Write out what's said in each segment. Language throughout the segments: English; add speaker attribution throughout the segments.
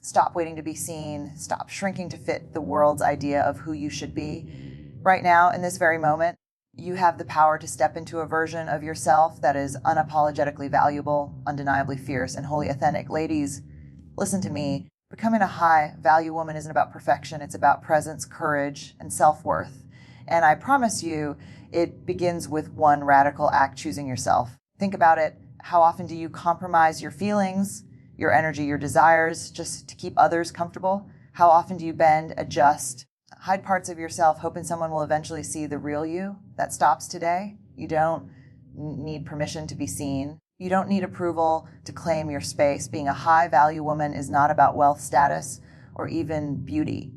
Speaker 1: Stop waiting to be seen. Stop shrinking to fit the world's idea of who you should be. Right now, in this very moment, you have the power to step into a version of yourself that is unapologetically valuable, undeniably fierce, and wholly authentic. Ladies, listen to me. Becoming a high value woman isn't about perfection. It's about presence, courage, and self-worth. And I promise you, it begins with one radical act: choosing yourself. Think about it. How often do you compromise your feelings, your energy, your desires, just to keep others comfortable? How often do you bend, adjust, hide parts of yourself, hoping someone will eventually see the real you? That stops today. You don't need permission to be seen. You don't need approval to claim your space. Being a high value woman is not about wealth, status, or even beauty.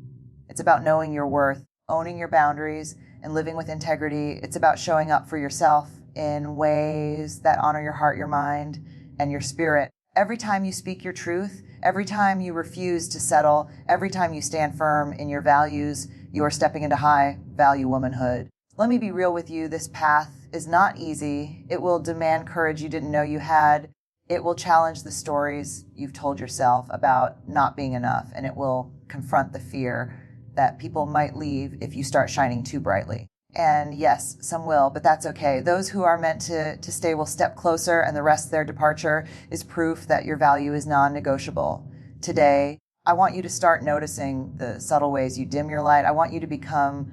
Speaker 1: It's about knowing your worth, owning your boundaries, and living with integrity. It's about showing up for yourself in ways that honor your heart, your mind, and your spirit. Every time you speak your truth, every time you refuse to settle, every time you stand firm in your values, you are stepping into high value womanhood. Let me be real with you. This path is not easy. It will demand courage you didn't know you had. It will challenge the stories you've told yourself about not being enough, and it will confront the fear that people might leave if you start shining too brightly. And yes, some will, but that's okay. Those who are meant to stay will step closer, and the rest of their departure is proof that your value is non-negotiable. Today, I want you to start noticing the subtle ways you dim your light. I want you to become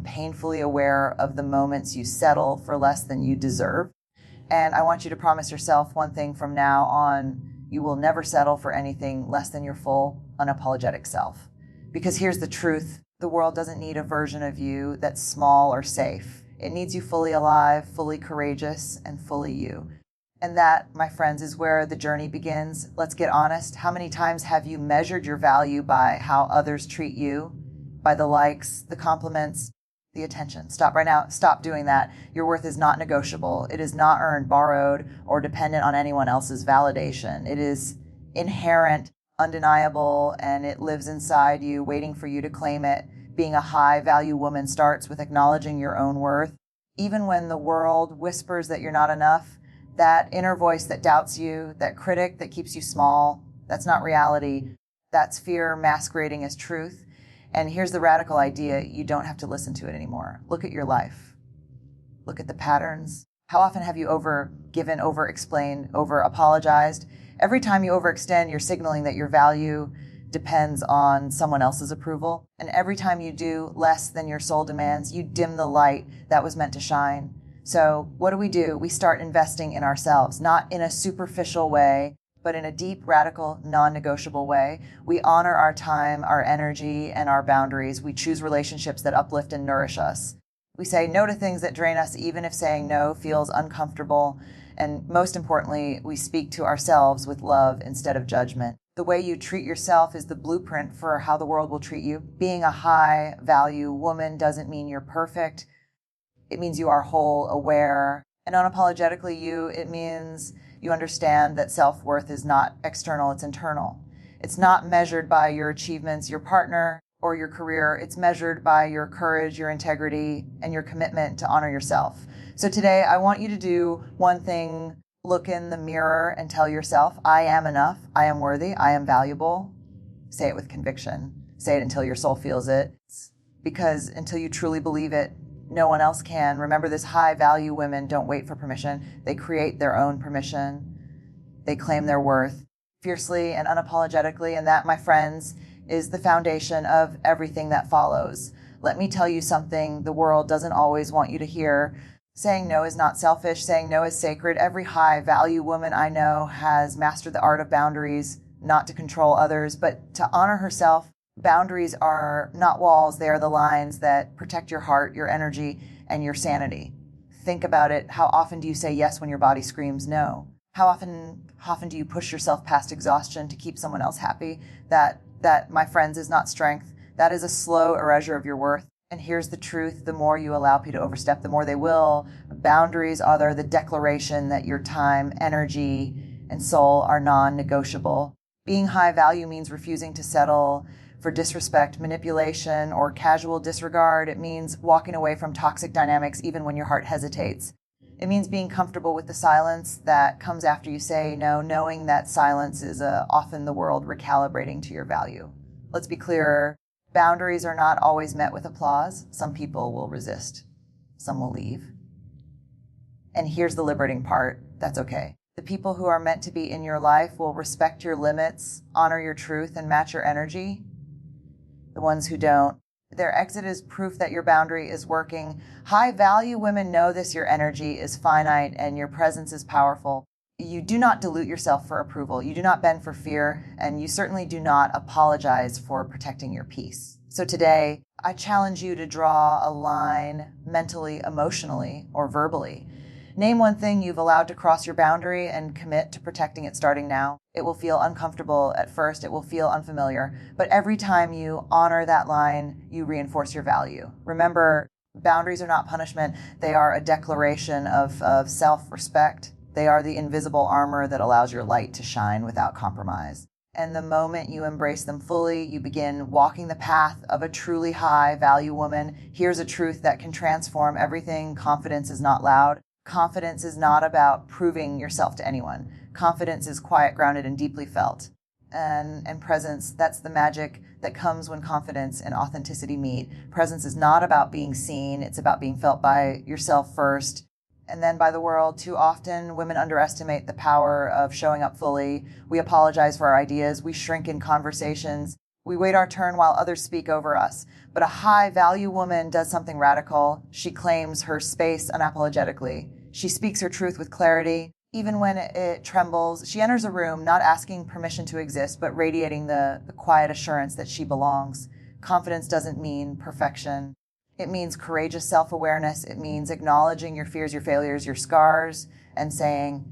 Speaker 1: painfully aware of the moments you settle for less than you deserve. And I want you to promise yourself one thing from now on: you will never settle for anything less than your full, unapologetic self. Because here's the truth: the world doesn't need a version of you that's small or safe. It needs you fully alive, fully courageous, and fully you. And that, my friends, is where the journey begins. Let's get honest. How many times have you measured your value by how others treat you? By the likes, the compliments, the attention? Stop right now. Stop doing that. Your worth is not negotiable. It is not earned, borrowed, or dependent on anyone else's validation. It is inherent, undeniable, and it lives inside you, waiting for you to claim it. Being a high value woman starts with acknowledging your own worth. Even when the world whispers that you're not enough, that inner voice that doubts you, that critic that keeps you small, that's not reality. That's fear masquerading as truth. And here's the radical idea: you don't have to listen to it anymore. Look at your life. Look at the patterns. How often have you over-given, over-explained, over-apologized? Every time you overextend, you're signaling that your value depends on someone else's approval. And every time you do less than your soul demands, you dim the light that was meant to shine. So what do? We start investing in ourselves, not in a superficial way, but in a deep, radical, non-negotiable way. We honor our time, our energy, and our boundaries. We choose relationships that uplift and nourish us. We say no to things that drain us, even if saying no feels uncomfortable. And most importantly, we speak to ourselves with love instead of judgment. The way you treat yourself is the blueprint for how the world will treat you. Being a high-value woman doesn't mean you're perfect. It means you are whole, aware, and unapologetically you. It means you understand that self-worth is not external, it's internal. It's not measured by your achievements, your partner, or your career. It's measured by your courage, your integrity, and your commitment to honor yourself. So today, I want you to do one thing: look in the mirror and tell yourself, I am enough, I am worthy, I am valuable. Say it with conviction. Say it until your soul feels it. Because until you truly believe it, no one else can. Remember this: high value women don't wait for permission. They create their own permission. They claim their worth fiercely and unapologetically. And that, my friends, is the foundation of everything that follows. Let me tell you something the world doesn't always want you to hear. Saying no is not selfish. Saying no is sacred. Every high value woman I know has mastered the art of boundaries, not to control others, but to honor herself. Boundaries are not walls. They are the lines that protect your heart, your energy, and your sanity. Think about it. How often do you say yes when your body screams no? How often do you push yourself past exhaustion to keep someone else happy? That, my friends, is not strength. That is a slow erasure of your worth. And here's the truth: the more you allow people to overstep, the more they will. Boundaries are the declaration that your time, energy, and soul are non-negotiable. Being high value means refusing to settle for disrespect, manipulation, or casual disregard. It means walking away from toxic dynamics even when your heart hesitates. It means being comfortable with the silence that comes after you say no, knowing that silence is often the world recalibrating to your value. Let's be clear, boundaries are not always met with applause. Some people will resist. Some will leave. And here's the liberating part. That's okay. The people who are meant to be in your life will respect your limits, honor your truth, and match your energy. The ones who don't, their exit is proof that your boundary is working. High value women know this. Your energy is finite and your presence is powerful. You do not dilute yourself for approval. You do not bend for fear, and you certainly do not apologize for protecting your peace. So today, I challenge you to draw a line mentally, emotionally, or verbally. Name one thing you've allowed to cross your boundary and commit to protecting it starting now. It will feel uncomfortable at first. It will feel unfamiliar. But every time you honor that line, you reinforce your value. Remember, boundaries are not punishment. They are a declaration of self-respect. They are the invisible armor that allows your light to shine without compromise. And the moment you embrace them fully, you begin walking the path of a truly high value woman. Here's a truth that can transform everything. Confidence is not loud. Confidence is not about proving yourself to anyone. Confidence is quiet, grounded, and deeply felt. And presence, that's the magic that comes when confidence and authenticity meet. Presence is not about being seen. It's about being felt by yourself first, and then by the world. Too often, women underestimate the power of showing up fully. We apologize for our ideas. We shrink in conversations. We wait our turn while others speak over us. But a high value woman does something radical. She claims her space unapologetically. She speaks her truth with clarity, even when it trembles. She enters a room not asking permission to exist, but radiating the quiet assurance that she belongs. Confidence doesn't mean perfection. It means courageous self-awareness. It means acknowledging your fears, your failures, your scars, and saying,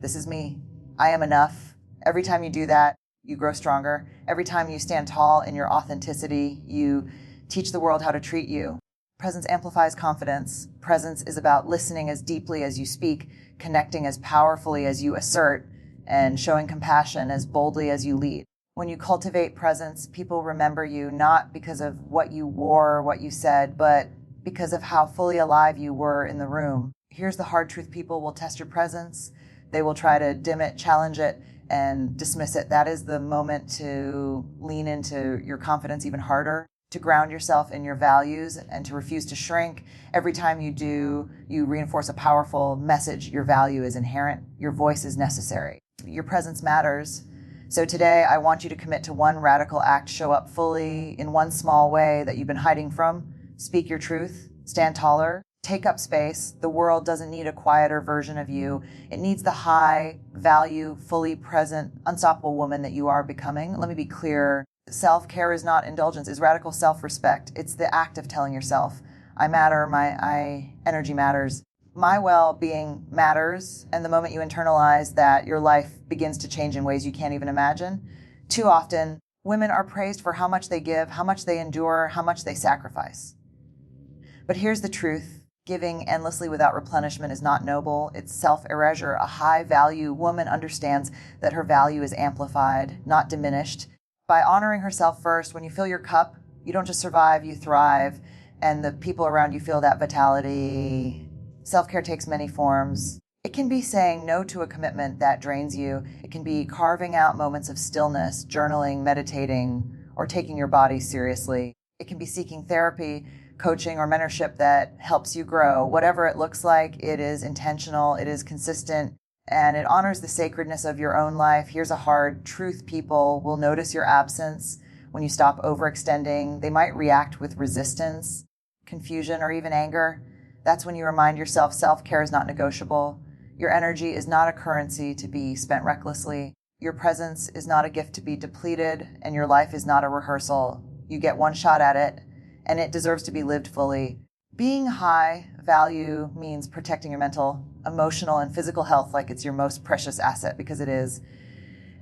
Speaker 1: this is me. I am enough. Every time you do that, you grow stronger. Every time you stand tall in your authenticity, you teach the world how to treat you. Presence amplifies confidence. Presence is about listening as deeply as you speak, connecting as powerfully as you assert, and showing compassion as boldly as you lead. When you cultivate presence, people remember you not because of what you wore or what you said, but because of how fully alive you were in the room. Here's the hard truth. People will test your presence. They will try to dim it, challenge it, and dismiss it. That is the moment to lean into your confidence even harder, to ground yourself in your values, and to refuse to shrink. Every time you do, you reinforce a powerful message. Your value is inherent. Your voice is necessary. Your presence matters. So today, I want you to commit to one radical act. Show up fully in one small way that you've been hiding from. Speak your truth. Stand taller. Take up space. The world doesn't need a quieter version of you. It needs the high value, fully present, unstoppable woman that you are becoming. Let me be clear. Self-care is not indulgence. It's radical self-respect. It's the act of telling yourself, I matter. My energy matters. My well-being matters, and the moment you internalize that, your life begins to change in ways you can't even imagine. Too often, women are praised for how much they give, how much they endure, how much they sacrifice. But here's the truth. Giving endlessly without replenishment is not noble. It's self-erasure. A high-value woman understands that her value is amplified, not diminished. By honoring herself first, when you fill your cup, you don't just survive, you thrive, and the people around you feel that vitality. Self-care takes many forms. It can be saying no to a commitment that drains you. It can be carving out moments of stillness, journaling, meditating, or taking your body seriously. It can be seeking therapy, coaching, or mentorship that helps you grow. Whatever it looks like, it is intentional, it is consistent, and it honors the sacredness of your own life. Here's a hard truth. People will notice your absence when you stop overextending. They might react with resistance, confusion, or even anger. That's when you remind yourself self-care is not negotiable. Your energy is not a currency to be spent recklessly. Your presence is not a gift to be depleted, and your life is not a rehearsal. You get one shot at it, and it deserves to be lived fully. Being high value means protecting your mental, emotional, and physical health like it's your most precious asset, because it is.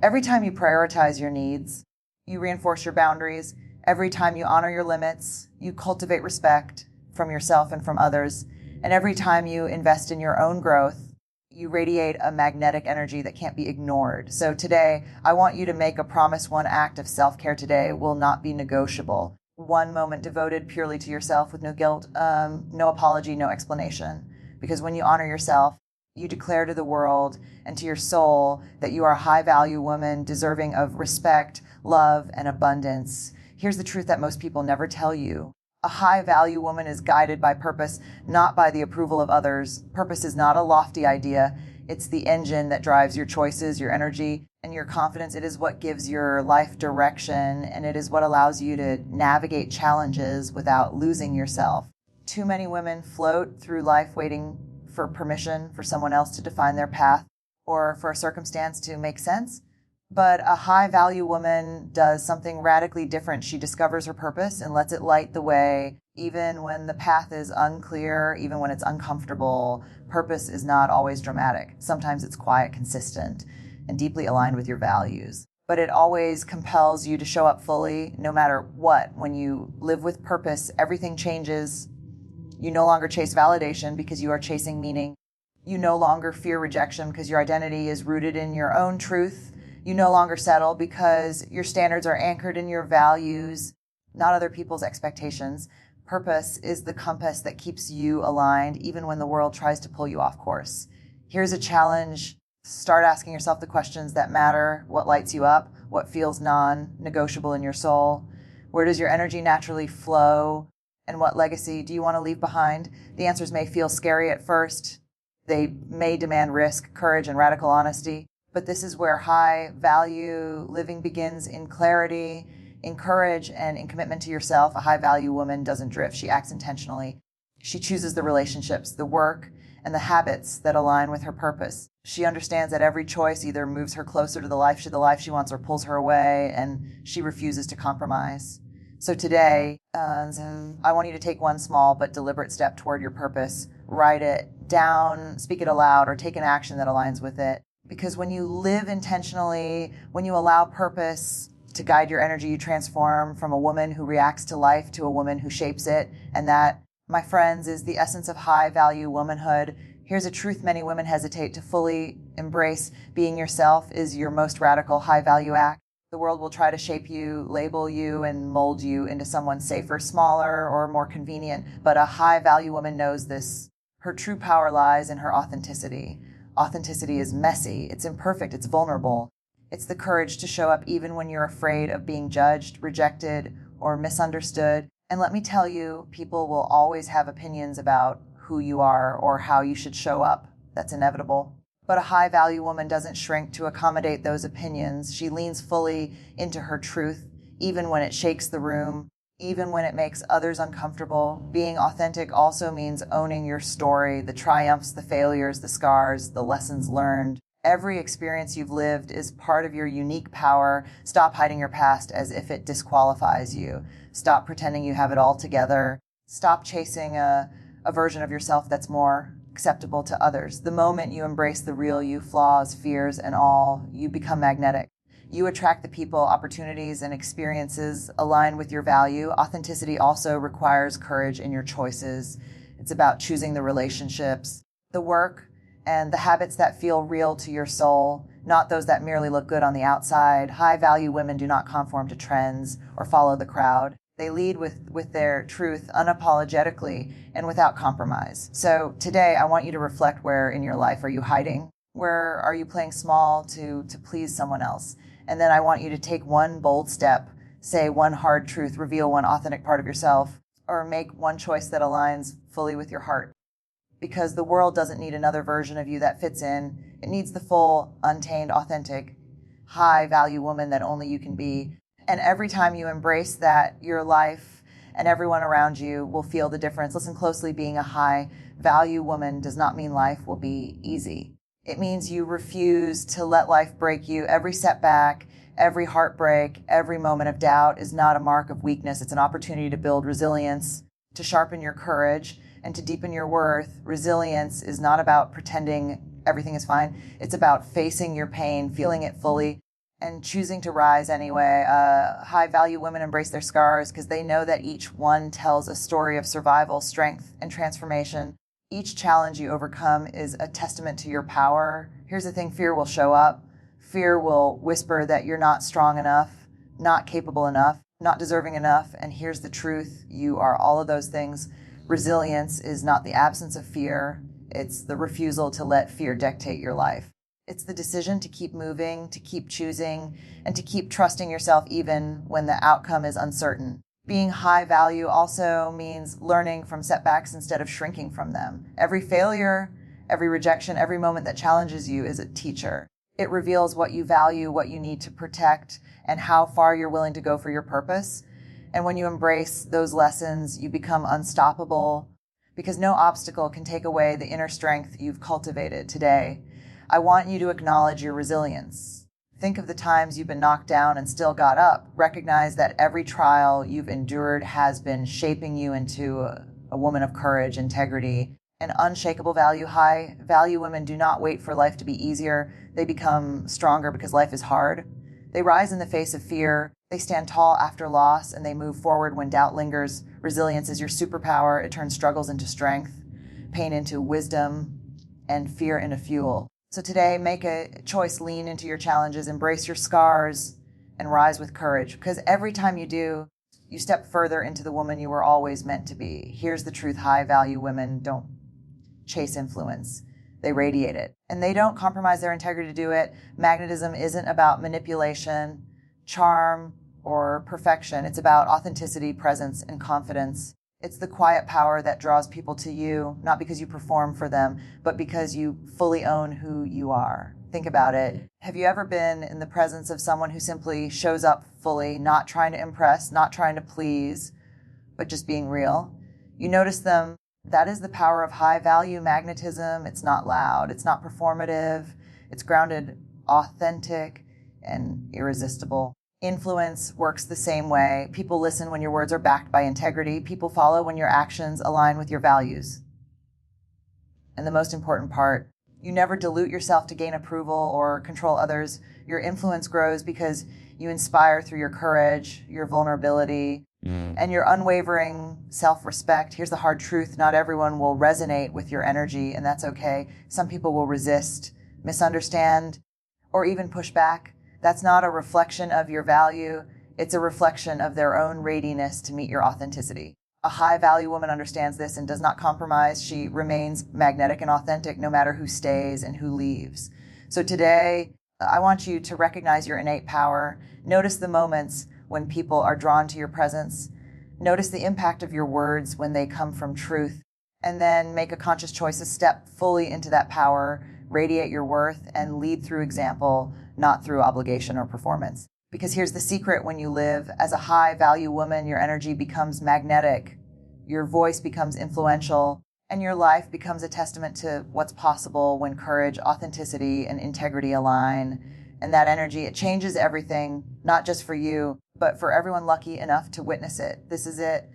Speaker 1: Every time you prioritize your needs, you reinforce your boundaries. Every time you honor your limits, you cultivate respect from yourself and from others. And every time you invest in your own growth, you radiate a magnetic energy that can't be ignored. So today, I want you to make a promise. One act of self-care today will not be negotiable. One moment devoted purely to yourself with no guilt, no apology, no explanation. Because when you honor yourself, you declare to the world and to your soul that you are a high value woman deserving of respect, love, and abundance. Here's the truth that most people never tell you. A high value woman is guided by purpose, not by the approval of others. Purpose is not a lofty idea. It's the engine that drives your choices, your energy, and your confidence. It is what gives your life direction, and it is what allows you to navigate challenges without losing yourself. Too many women float through life waiting for permission for someone else to define their path or for a circumstance to make sense. But a high value woman does something radically different. She discovers her purpose and lets it light the way, even when the path is unclear, even when it's uncomfortable. Purpose is not always dramatic. Sometimes it's quiet, consistent, and deeply aligned with your values. But it always compels you to show up fully, no matter what. When you live with purpose, everything changes. You no longer chase validation because you are chasing meaning. You no longer fear rejection because your identity is rooted in your own truth. You no longer settle because your standards are anchored in your values, not other people's expectations. Purpose is the compass that keeps you aligned even when the world tries to pull you off course. Here's a challenge. Start asking yourself the questions that matter. What lights you up? What feels non-negotiable in your soul? Where does your energy naturally flow? And what legacy do you want to leave behind? The answers may feel scary at first. They may demand risk, courage, and radical honesty. But this is where high value living begins, in clarity, in courage, and in commitment to yourself. A high value woman doesn't drift. She acts intentionally. She chooses the relationships, the work, and the habits that align with her purpose. She understands that every choice either moves her closer to the life she wants or pulls her away, and she refuses to compromise. So today, I want you to take one small but deliberate step toward your purpose. Write it down, speak it aloud, or take an action that aligns with it. Because when you live intentionally, when you allow purpose to guide your energy, you transform from a woman who reacts to life to a woman who shapes it. And that, my friends, is the essence of high value womanhood. Here's a truth many women hesitate to fully embrace. Being yourself is your most radical high value act. The world will try to shape you, label you, and mold you into someone safer, smaller, or more convenient. But a high value woman knows this. Her true power lies in her authenticity. Authenticity is messy, it's imperfect, it's vulnerable. It's the courage to show up even when you're afraid of being judged, rejected, or misunderstood. And let me tell you, people will always have opinions about who you are or how you should show up. That's inevitable. But a high-value woman doesn't shrink to accommodate those opinions. She leans fully into her truth, even when it shakes the room, even when it makes others uncomfortable. Being authentic also means owning your story, the triumphs, the failures, the scars, the lessons learned. Every experience you've lived is part of your unique power. Stop hiding your past as if it disqualifies you. Stop pretending you have it all together. Stop chasing a version of yourself that's more acceptable to others. The moment you embrace the real you, flaws, fears, and all, you become magnetic. You attract the people, opportunities, and experiences aligned with your value. Authenticity also requires courage in your choices. It's about choosing the relationships, the work, and the habits that feel real to your soul, not those that merely look good on the outside. High-value women do not conform to trends or follow the crowd. They lead with their truth unapologetically and without compromise. So today, I want you to reflect, where in your life are you hiding? Where are you playing small to please someone else? And then I want you to take one bold step, say one hard truth, reveal one authentic part of yourself, or make one choice that aligns fully with your heart. Because the world doesn't need another version of you that fits in. It needs the full, untamed, authentic, high-value woman that only you can be. And every time you embrace that, your life and everyone around you will feel the difference. Listen closely, being a high-value woman does not mean life will be easy. It means you refuse to let life break you. Every setback, every heartbreak, every moment of doubt is not a mark of weakness. It's an opportunity to build resilience, to sharpen your courage, and to deepen your worth. Resilience is not about pretending everything is fine. It's about facing your pain, feeling it fully, and choosing to rise anyway. High-value women embrace their scars because they know that each one tells a story of survival, strength, and transformation. Each challenge you overcome is a testament to your power. Here's the thing, fear will show up. Fear will whisper that you're not strong enough, not capable enough, not deserving enough. And here's the truth, you are all of those things. Resilience is not the absence of fear. It's the refusal to let fear dictate your life. It's the decision to keep moving, to keep choosing, and to keep trusting yourself even when the outcome is uncertain. Being high value also means learning from setbacks instead of shrinking from them. Every failure, every rejection, every moment that challenges you is a teacher. It reveals what you value, what you need to protect, and how far you're willing to go for your purpose. And when you embrace those lessons, you become unstoppable, because no obstacle can take away the inner strength you've cultivated today. I want you to acknowledge your resilience. Think of the times you've been knocked down and still got up. Recognize that every trial you've endured has been shaping you into a woman of courage, integrity, and unshakable value. High value women do not wait for life to be easier. They become stronger because life is hard. They rise in the face of fear. They stand tall after loss, and they move forward when doubt lingers. Resilience is your superpower. It turns struggles into strength, pain into wisdom, and fear into fuel. So today, make a choice, lean into your challenges, embrace your scars, and rise with courage. Because every time you do, you step further into the woman you were always meant to be. Here's the truth: high value women don't chase influence. They radiate it. And they don't compromise their integrity to do it. Magnetism isn't about manipulation, charm, or perfection. It's about authenticity, presence, and confidence. It's the quiet power that draws people to you, not because you perform for them, but because you fully own who you are. Think about it. Have you ever been in the presence of someone who simply shows up fully, not trying to impress, not trying to please, but just being real? You notice them. That is the power of high value magnetism. It's not loud. It's not performative. It's grounded, authentic, and irresistible. Influence works the same way. People listen when your words are backed by integrity. People follow when your actions align with your values. And the most important part, you never dilute yourself to gain approval or control others. Your influence grows because you inspire through your courage, your vulnerability, and your unwavering self-respect. Here's the hard truth: not everyone will resonate with your energy, and that's okay. Some people will resist, misunderstand, or even push back. That's not a reflection of your value. It's a reflection of their own readiness to meet your authenticity. A high-value woman understands this and does not compromise. She remains magnetic and authentic no matter who stays and who leaves. So today, I want you to recognize your innate power. Notice the moments when people are drawn to your presence. Notice the impact of your words when they come from truth. And then make a conscious choice to step fully into that power, radiate your worth, and lead through example, not through obligation or performance. Because here's the secret: when you live as a high-value woman, your energy becomes magnetic, your voice becomes influential, and your life becomes a testament to what's possible when courage, authenticity, and integrity align. And that energy, it changes everything, not just for you, but for everyone lucky enough to witness it. This is it,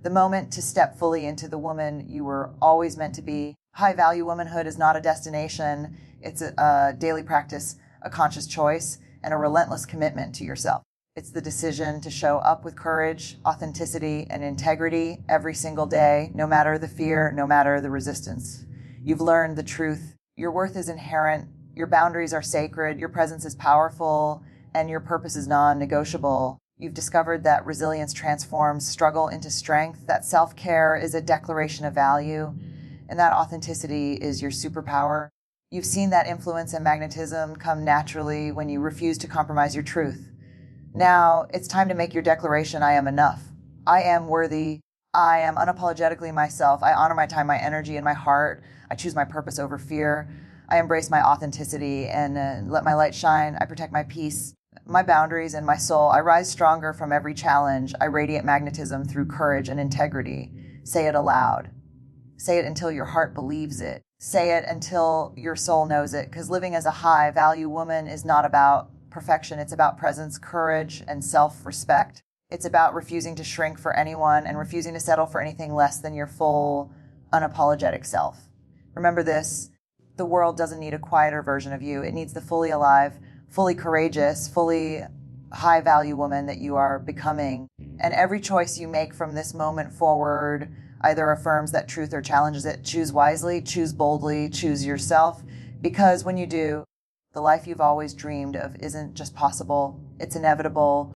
Speaker 1: the moment to step fully into the woman you were always meant to be. High-value womanhood is not a destination. It's a daily practice, a conscious choice, and a relentless commitment to yourself. It's the decision to show up with courage, authenticity, and integrity every single day, no matter the fear, no matter the resistance. You've learned the truth. Your worth is inherent. Your boundaries are sacred. Your presence is powerful, and your purpose is non-negotiable. You've discovered that resilience transforms struggle into strength, that self-care is a declaration of value, and that authenticity is your superpower. You've seen that influence and magnetism come naturally when you refuse to compromise your truth. Now, it's time to make your declaration: I am enough. I am worthy. I am unapologetically myself. I honor my time, my energy, and my heart. I choose my purpose over fear. I embrace my authenticity and let my light shine. I protect my peace, my boundaries, and my soul. I rise stronger from every challenge. I radiate magnetism through courage and integrity. Say it aloud. Say it until your heart believes it. Say it until your soul knows it, because living as a high-value woman is not about perfection. It's about presence, courage, and self-respect. It's about refusing to shrink for anyone and refusing to settle for anything less than your full, unapologetic self. Remember this: the world doesn't need a quieter version of you. It needs the fully alive, fully courageous, fully high-value woman that you are becoming. And every choice you make from this moment forward either affirms that truth or challenges it. Choose wisely, choose boldly, choose yourself, because when you do, the life you've always dreamed of isn't just possible, it's inevitable.